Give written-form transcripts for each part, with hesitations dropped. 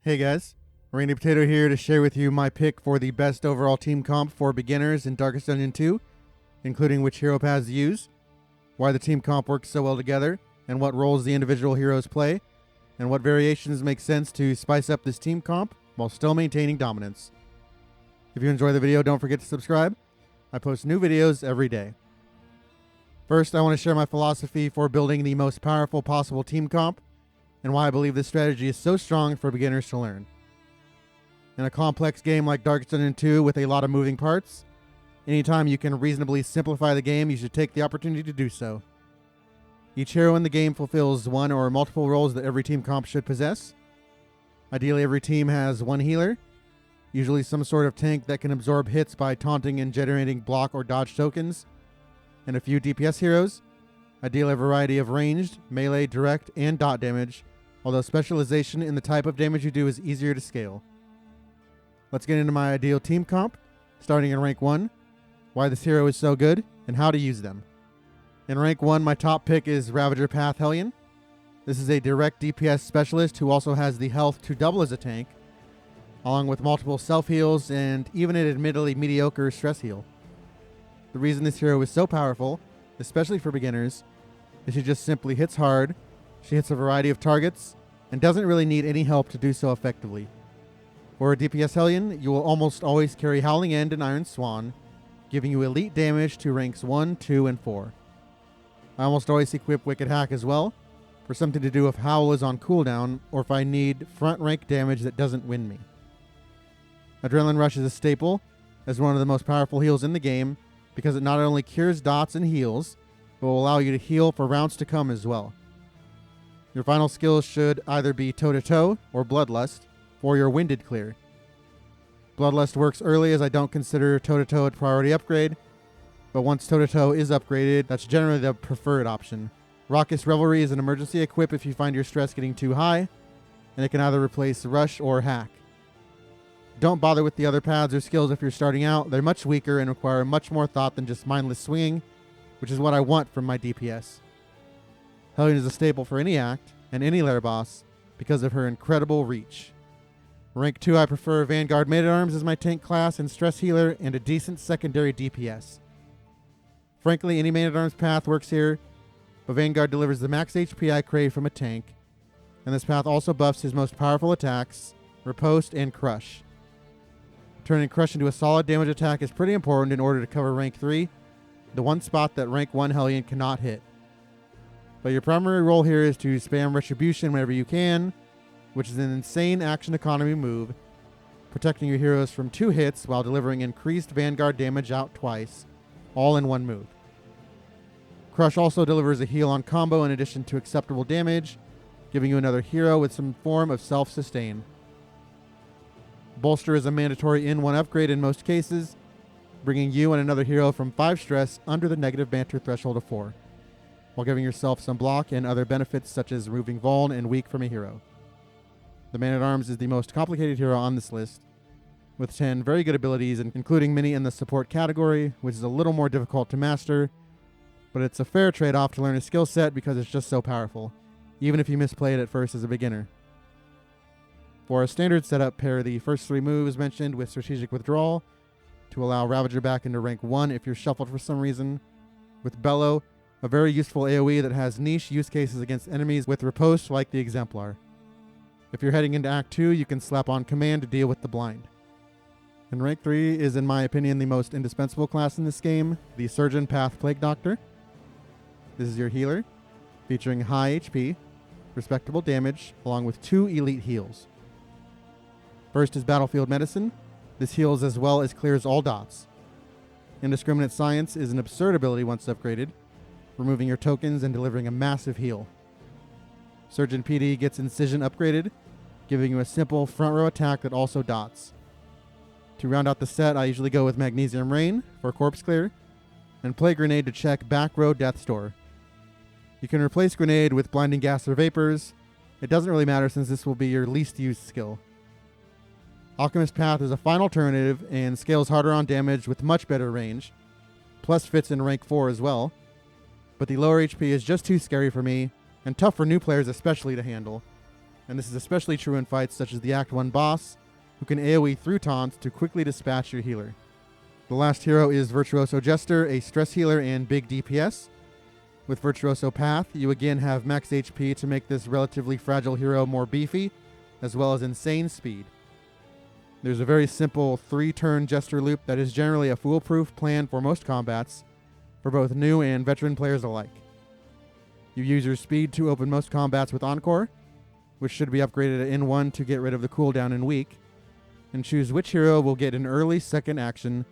Hey guys, Randy Potato here to share with you my pick for the best overall team comp for beginners in Darkest Dungeon 2, including which hero paths to use, why the team comp works so well together, and what roles the individual heroes play, and what variations make sense to spice up this team comp while still maintaining dominance. If you enjoy the video, don't forget to subscribe. I post new videos every day. First, I want to share my philosophy for building the most powerful possible team comp, and why I believe this strategy is so strong for beginners to learn. In a complex game like Darkest Dungeon 2 with a lot of moving parts, anytime you can reasonably simplify the game, you should take the opportunity to do so. Each hero in the game fulfills one or multiple roles that every team comp should possess. Ideally, every team has one healer, usually some sort of tank that can absorb hits by taunting and generating block or dodge tokens, and a few DPS heroes, ideally a variety of ranged, melee, direct, and dot damage, although specialization in the type of damage you do is easier to scale. Let's get into my ideal team comp, starting in rank 1, why this hero is so good, and how to use them. In rank 1, my top pick is Ravager Hellion. This is a direct DPS specialist who also has the health to double as a tank, along with multiple self-heals and even an admittedly mediocre stress heal. The reason this hero is so powerful, especially for beginners, is she just simply hits hard, she hits a variety of targets, and doesn't really need any help to do so effectively. For a DPS Hellion, you will almost always carry Howling End and Iron Swan, giving you elite damage to ranks 1, 2, and 4. I almost always equip Wicked Hack as well, for something to do if Howl is on cooldown, or if I need front rank damage that doesn't win me. Adrenaline Rush is a staple, as one of the most powerful heals in the game, because it not only cures dots and heals, but will allow you to heal for rounds to come as well. Your final skills should either be toe-to-toe or Bloodlust for your Winded clear. Bloodlust works early as I don't consider toe-to-toe a priority upgrade, but once toe-to-toe is upgraded, that's generally the preferred option. Raucous Revelry is an emergency equip if you find your stress getting too high, and it can either replace Rush or Hack. Don't bother with the other paths or skills if you're starting out. They're much weaker and require much more thought than just mindless swinging, which is what I want from my DPS. Hellion is a staple for any act and any lair boss because of her incredible reach. Rank 2, I prefer Vanguard Man-At-Arms as my tank class and stress healer and a decent secondary DPS. Frankly, any Man-At-Arms path works here, but Vanguard delivers the max HP I crave from a tank, and this path also buffs his most powerful attacks, Riposte and Crush. Turning Crush into a solid damage attack is pretty important in order to cover rank 3, the one spot that rank 1 Hellion cannot hit. But your primary role here is to spam Retribution whenever you can, which is an insane action economy move, protecting your heroes from 2 hits while delivering increased Vanguard damage out twice, all in one move. Crush also delivers a heal on combo in addition to acceptable damage, giving you another hero with some form of self-sustain. Bolster is a mandatory in-1 upgrade in most cases, bringing you and another hero from 5 stress under the negative banter threshold of 4, while giving yourself some block and other benefits such as removing Vuln and Weak from a hero. The Man-At-Arms is the most complicated hero on this list, with 10 very good abilities, including many in the support category, which is a little more difficult to master, but it's a fair trade-off to learn a skill set because it's just so powerful, even if you misplay it at first as a beginner. For a standard setup, pair the first 3 moves mentioned with Strategic Withdrawal to allow Ravager back into rank 1 if you're shuffled for some reason, with Bellow, a very useful AoE that has niche use cases against enemies with Riposte like the Exemplar. If you're heading into Act 2, you can slap on Command to deal with the blind. And rank 3 is in my opinion the most indispensable class in this game, the Surgeon Path Plague Doctor. This is your healer, featuring high HP, respectable damage, along with 2 elite heals. First is Battlefield Medicine. This heals as well as clears all dots. Indiscriminate Science is an absurd ability once upgraded, removing your tokens and delivering a massive heal. Surgeon PD gets Incision upgraded, giving you a simple front row attack that also dots. To round out the set, I usually go with Magnesium Rain for Corpse Clear, and Plague Grenade to check back row Death Store. You can replace Grenade with Blinding Gas or Vapors. It doesn't really matter since this will be your least used skill. Alchemist Path is a fine alternative and scales harder on damage with much better range, plus fits in rank 4 as well, but the lower HP is just too scary for me, and tough for new players especially to handle. and this is especially true in fights such as the Act 1 boss, who can AoE through taunts to quickly dispatch your healer. The last hero is Virtuoso Jester, a stress healer and big DPS. With Virtuoso Path, you again have max HP to make this relatively fragile hero more beefy, as well as insane speed. There's a very simple 3-turn Jester loop that is generally a foolproof plan for most combats, for both new and veteran players alike. You use your speed to open most combats with Encore, which should be upgraded at N1 to get rid of the cooldown in weak, and choose which hero will get an early second action,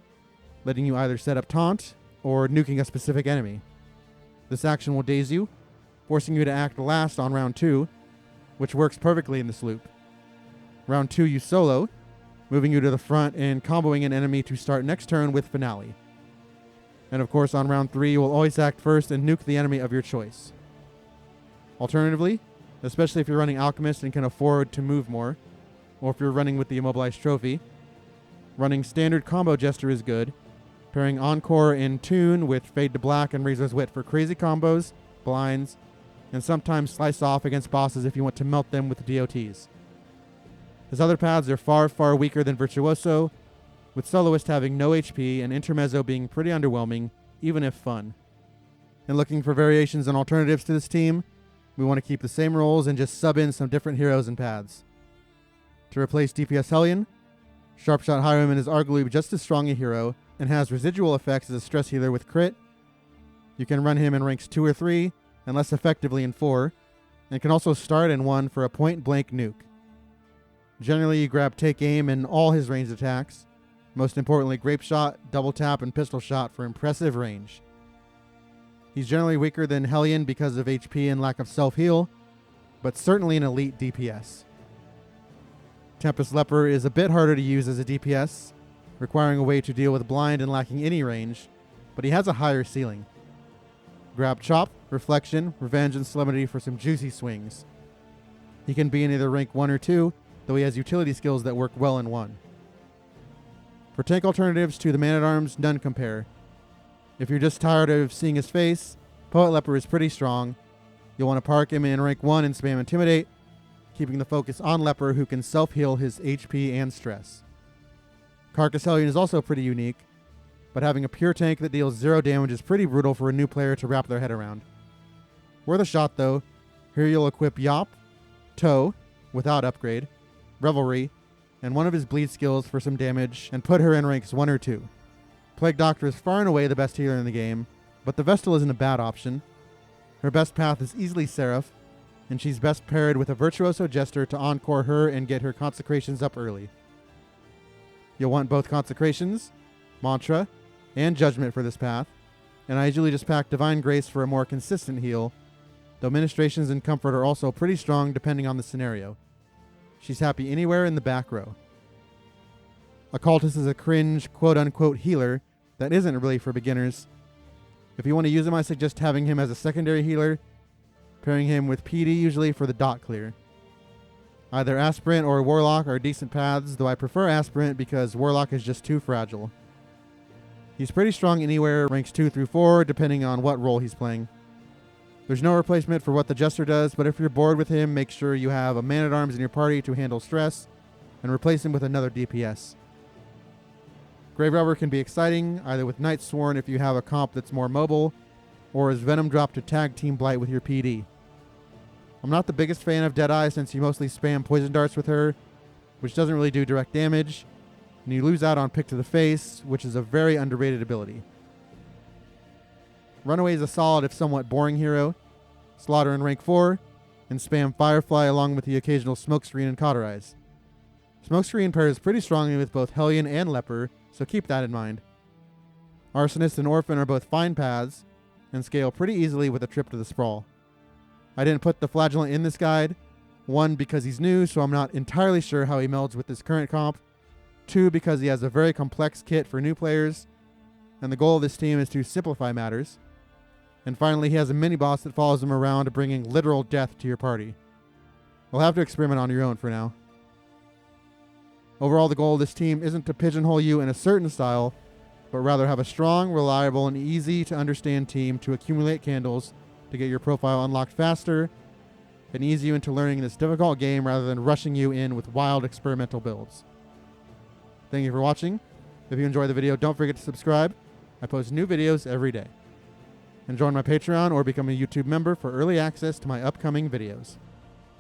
letting you either set up taunt or nuking a specific enemy. This action will daze you, forcing you to act last on round 2, which works perfectly in this loop. Round 2 you solo, moving you to the front and comboing an enemy to start next turn with Finale. And of course on round 3 you will always act first and nuke the enemy of your choice. Alternatively, especially if you're running Alchemist and can afford to move more, or if you're running with the Immobilized Trophy, running standard combo Jester is good, pairing Encore and Tune with Fade to Black and Razor's Wit for crazy combos, blinds, and sometimes slice off against bosses if you want to melt them with DOTs. His other paths are far, far weaker than Virtuoso, with Soloist having no HP and Intermezzo being pretty underwhelming, even if fun. And looking for variations and alternatives to this team, we want to keep the same roles and just sub in some different heroes and paths. To replace DPS Hellion, Sharpshot Highwayman is arguably just as strong a hero and has residual effects as a stress healer with crit. You can run him in ranks 2 or 3 and less effectively in 4, and can also start in 1 for a point-blank nuke. Generally, you grab Take Aim in all his ranged attacks, most importantly Grape Shot, Double Tap, and Pistol Shot for impressive range. He's generally weaker than Hellion because of HP and lack of self-heal, but certainly an elite DPS. Tempest Leper is a bit harder to use as a DPS, requiring a way to deal with blind and lacking any range, but he has a higher ceiling. Grab Chop, Reflection, Revenge, and Solemnity for some juicy swings. He can be in either rank 1 or 2, though he has utility skills that work well in 1. For tank alternatives to the Man-At-Arms, none compare. If you're just tired of seeing his face, Poet Leper is pretty strong. You'll want to park him in rank 1 and spam Intimidate, keeping the focus on Leper, who can self-heal his HP and stress. Carcass Hellion is also pretty unique, but having a pure tank that deals 0 damage is pretty brutal for a new player to wrap their head around. Worth a shot though. Here you'll equip Yop, Toe, without upgrade, Revelry, and one of his bleed skills for some damage, and put her in ranks 1 or 2. Plague Doctor is far and away the best healer in the game, but the Vestal isn't a bad option. Her best path is easily Seraph, and she's best paired with a Virtuoso Jester to encore her and get her consecrations up early. You'll want both consecrations, Mantra, and Judgment for this path, and I usually just pack Divine Grace for a more consistent heal, though Ministrations and Comfort are also pretty strong depending on the scenario. She's happy anywhere in the back row. Occultist is a cringe quote-unquote healer that isn't really for beginners. If you want to use him, I suggest having him as a secondary healer, pairing him with PD usually for the dot clear. Either Aspirant or Warlock are decent paths, though I prefer Aspirant because Warlock is just too fragile. He's pretty strong anywhere ranks 2 through 4, depending on what role he's playing. There's no replacement for what the Jester does, but if you're bored with him, make sure you have a Man-At-Arms in your party to handle stress, and replace him with another DPS. Grave Robber can be exciting, either with Night Sworn if you have a comp that's more mobile, or as Venom Drop to tag Team Blight with your PD. I'm not the biggest fan of Deadeye since you mostly spam Poison Darts with her, which doesn't really do direct damage, and you lose out on Pick to the Face, which is a very underrated ability. Runaway is a solid if somewhat boring hero. Slaughter in rank 4, and spam Firefly along with the occasional Smokescreen and Cauterize. Smokescreen pairs pretty strongly with both Hellion and Leper, so keep that in mind. Arsonist and Orphan are both fine paths, and scale pretty easily with a trip to the Sprawl. I didn't put the Flagellant in this guide, 1 because he's new, so I'm not entirely sure how he melds with his current comp, 2 because he has a very complex kit for new players, and the goal of this team is to simplify matters. And finally, he has a mini-boss that follows him around, bringing literal death to your party. You'll have to experiment on your own for now. Overall, the goal of this team isn't to pigeonhole you in a certain style, but rather have a strong, reliable, and easy-to-understand team to accumulate candles to get your profile unlocked faster, and ease you into learning this difficult game rather than rushing you in with wild experimental builds. Thank you for watching. If you enjoyed the video, don't forget to subscribe. I post new videos every day. And join my Patreon or become a YouTube member for early access to my upcoming videos.